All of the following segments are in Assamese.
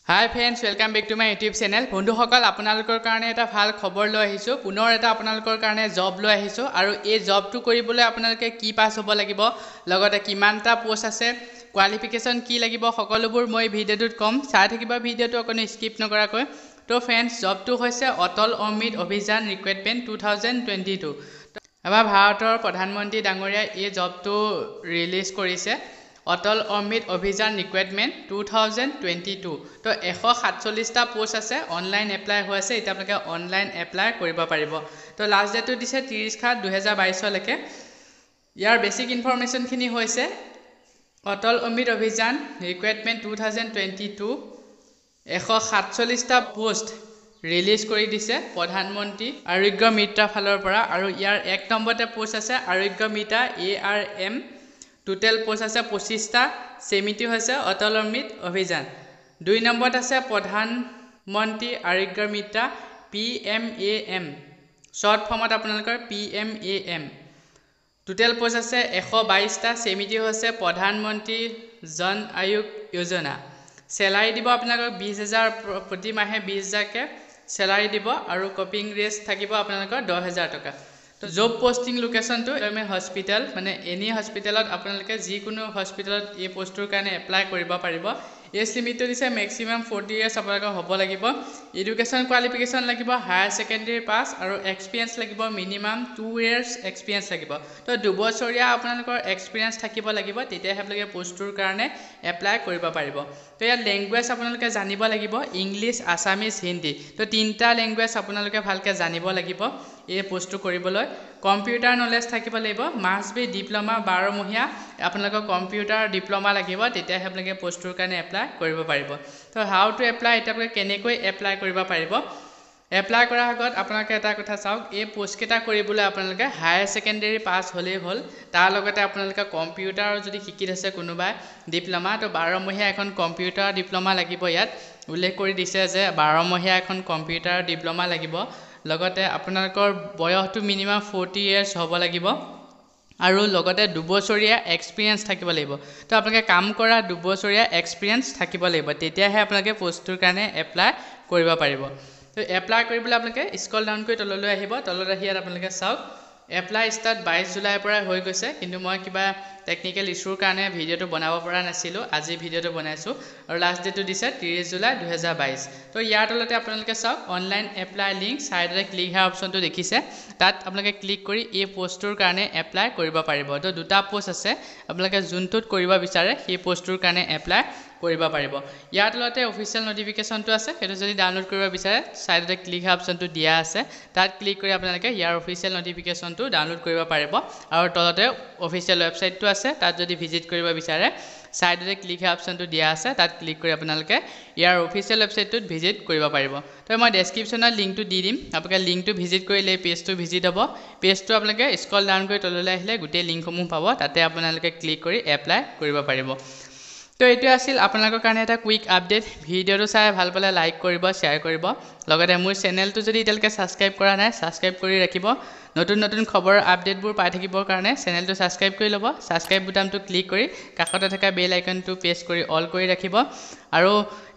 Hi friends, welcome back to my YouTube channel. বন্ধুসকল আপোনালোকৰ কাৰণে এটা ভাল খবৰ লৈ আহিছো। পুনৰ এটা আপোনালোকৰ কাৰণে জব লৈ আহিছো আৰু এই জবটো কৰিবলৈ আপোনালোকে কি পাস হ'ব লাগিব, লগতে কিমানটা পোষ্ট আছে, কোৱালিফিকেশন কি লাগিব, সকলোবোৰ মই ভিডিওটোত কম। চাই থাকিবা ভিডিওটো অকনো স্কিপ নকৰাকৈ। তো ফ্ৰেন্ডছ, জবটো হৈছে অটল অমৃত অভিযান ৰিক্ৰুটমেন্ট 2022। আমাৰ ভাৰতৰ প্ৰধানমন্ত্ৰী ডাঙৰীয়াই এই জবটো ৰিলিজ কৰিছে। অটল অমৃত অভিযান ৰিক্ৰুটমেন্ট 2022। তো 147টা পোষ্ট আছে, অনলাইন এপ্লাই হৈ আছে। এতিয়া আপোনালোকে অনলাইন এপ্লাই কৰিব পাৰিব। তো লাষ্ট ডেটটো দিছে 30/7/2022 লৈকে। ইয়াৰ বেসিক ইনফৰমেশনখিনি হৈছে অটল Amrit Abhiyan recruitment 2022 147টা post release কৰি দিছে প্ৰধানমন্ত্ৰী আৰোগ্য মিত্ৰা ফালৰ পৰা। আৰু ইয়াৰ 1 নম্বৰতে পোষ্ট আছে আৰোগ্য মিত্ৰা ARM। টোটেল পোষ্ট আছে 25টা। সেমিতি হৈছে অটল অমৃত অভিযান। 2 নম্বৰত আছে প্ৰধানমন্ত্ৰী আৰোগ্য মিত্ৰা PMAM, শৰ্ট ফৰ্মত আপোনালোকৰ PMAM। টোটেল পোষ্ট আছে 122টা। সেমিতি হৈছে প্ৰধানমন্ত্ৰী জন আয়োগ যোজনা। স্যালাৰি দিব আপোনালোকক 20,000 প্ৰতি মাহে 20,000কে স্যালাৰি দিব আৰু কপিং ৰেষ্ট থাকিব আপোনালোকৰ 10,000 টকা। তো জব পোস্টিং লোকেশনটো গভৰ্ণমেণ্ট হস্পিটেল, মানে এনি হস্পিটেলত আপোনালোকে যিকোনো হস্পিটেলত এই পোষ্টৰ কাৰণে এপ্লাই কৰিব পাৰিব। এজ লিমিটটো দিছে মেক্সিমাম 40 ইয়াৰ্ছ আপোনালোকৰ হ'ব লাগিব। এডুকেশ্যন কোৱালিফিকেশ্যন লাগিব হায়াৰ ছেকেণ্ডেৰী পাছ আৰু এক্সপিৰিয়েঞ্চ লাগিব মিনিমাম 2 ইয়াৰ্ছ এক্সপিৰিয়েঞ্চ লাগিব। তো 2 বছৰীয়া আপোনালোকৰ এক্সপিৰিয়েঞ্চ থাকিব লাগিব, তেতিয়াহে আপোনালোকে পোষ্টটোৰ কাৰণে এপ্লাই কৰিব পাৰিব। তো ইয়াত লেংগুৱেজ আপোনালোকে জানিব লাগিব ইংলিছ, আছামিজ, হিন্দী। তো 3টা লেংগুৱেজ আপোনালোকে ভালকৈ জানিব লাগিব এই পোষ্টটো কৰিবলৈ। কম্পিউটাৰ নলেজ থাকিব লাগিব। মাষ্ট বি ডিপ্ল'মা 12 মহীয়া আপোনালোকৰ কম্পিউটাৰ ডিপ্ল'মা লাগিব, তেতিয়াহে আপোনালোকে পোষ্টটোৰ কাৰণে এপ্লাই কৰিব পাৰিব। তো হাউ টু এপ্লাই, এতিয়া আপোনালোকে কেনেকৈ এপ্লাই কৰিব পাৰিব। এপ্লাই কৰাৰ আগত আপোনালোকে এটা কথা চাওক, এই পোষ্টকেইটা কৰিবলৈ আপোনালোকে হায়াৰ ছেকেণ্ডেৰী পাছ হ'লেই হ'ল। তাৰ লগতে আপোনালোকে কম্পিউটাৰ যদি শিকি থৈছে কোনোবাই ডিপ্ল'মা, তো 12 মহীয়া এখন কম্পিউটাৰ ডিপ্ল'মা লাগিব। ইয়াত উল্লেখ কৰি দিছে যে 12 মহীয়া এখন কম্পিউটাৰ ডিপ্ল'মা লাগিব। লগতে আপোনালোকৰ বয়সটো মিনিমাম 40 ইয়াৰ্ছ হ'ব লাগিব আৰু লগতে 2 বছৰীয়া এক্সপিৰিয়েঞ্চ থাকিব লাগিব। তো আপোনালোকে কাম কৰা 2 বছৰীয়া এক্সপিৰিয়েঞ্চ থাকিব লাগিব, তেতিয়াহে আপোনালোকে পোষ্টটোৰ কাৰণে এপ্লাই কৰিব পাৰিব। তো এপ্লাই কৰিবলৈ আপোনালোকে স্ক্ৰল ডাউন কৰি তললৈ আহিব। তলত আহি ইয়াত আপোনালোকে চাওক এপ্লাই ষ্টাৰ্ট 22 জুলাইৰ পৰা হৈ গৈছে, কিন্তু মই কিবা টেকনিকেল ইছ্যুৰ কাৰণে ভিডিঅ'টো বনাব পৰা নাছিলোঁ। আজি ভিডিঅ'টো বনাইছোঁ আৰু লাষ্ট ডেটটো দিছে 30 জুলাই 2022। তো ইয়াৰ তলতে আপোনালোকে চাওক অনলাইন এপ্লাই লিংক, ছাইডতে ক্লিক হেয়াৰ অপশ্যনটো দেখিছে, তাত আপোনালোকে ক্লিক কৰি এই পোষ্টটোৰ কাৰণে এপ্লাই কৰিব পাৰিব। তো 2টা পোষ্ট আছে, আপোনালোকে যোনটোত কৰিব বিচাৰে সেই পোষ্টটোৰ কাৰণে এপ্লাই কৰিব পাৰিব। ইয়াৰ তলতে অফিচিয়েল নটিফিকেশ্যনটো আছে, সেইটো যদি ডাউনলোড কৰিব বিচাৰে ছাইডতে ক্লিক হেয়াৰ অপশ্যনটো দিয়া আছে, তাত ক্লিক কৰি আপোনালোকে ইয়াৰ অফিচিয়েল নটিফিকেশ্যনটো ডাউনলোড কৰিব পাৰিব। আৰু তলতে অফিচিয়েল ৱেবছাইটটো আছে, তাত যদি ভিজিট কৰিব বিচাৰে ছাইডতে ক্লিক হেয়াৰ অপশ্যনটো দিয়া আছে, তাত ক্লিক কৰি আপোনালোকে ইয়াৰ অফিচিয়েল ৱেবছাইটটোত ভিজিট কৰিব পাৰিব। তো মই ডেছক্ৰিপশ্যনত লিংকটো দি দিম, আপোনালোকে লিংকটো ভিজিট কৰিলে পেজটো ভিজিট হ'ব। পেজটো আপোনালোকে স্ক্ৰল ডাউন কৰি তললৈ আহিলে গোটেই লিংকসমূহ পাব, তাতে আপোনালোকে ক্লিক কৰি এপ্লাই কৰিব পাৰিব। তো এইটোৱে আছিল আপোনালোকৰ কাৰণে এটা কুইক আপডেট। ভিডিঅ'টো চাই ভাল পালে লাইক কৰিব, শ্বেয়াৰ কৰিব। লগতে মোৰ চেনেলটো যদি এতিয়ালৈকে ছাবস্ক্ৰাইব কৰা নাই, ছাবস্ক্ৰাইব কৰি ৰাখিব। নতুন নতুন খবৰ আপডেটবোৰ পাই থাকিবৰ কাৰণে চেনেলটো ছাবস্ক্ৰাইব কৰি ল'ব। ছাবস্ক্ৰাইব বুটামটো ক্লিক কৰি কাষতে থকা বেল আইকনটো প্ৰেছ কৰি অল কৰি ৰাখিব। আৰু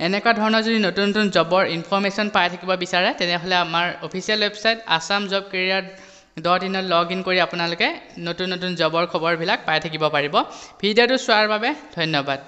এনেকুৱা ধৰণৰ যদি নতুন নতুন জবৰ ইনফৰমেশ্যন পাই থাকিব বিচাৰে, তেনেহ'লে আমাৰ official website assamjobcareer.in log in কৰি আপোনালোকে নতুন নতুন জবৰ খবৰবিলাক পাই থাকিব পাৰিব। ভিডিঅ'টো চোৱাৰ বাবে ধন্যবাদ।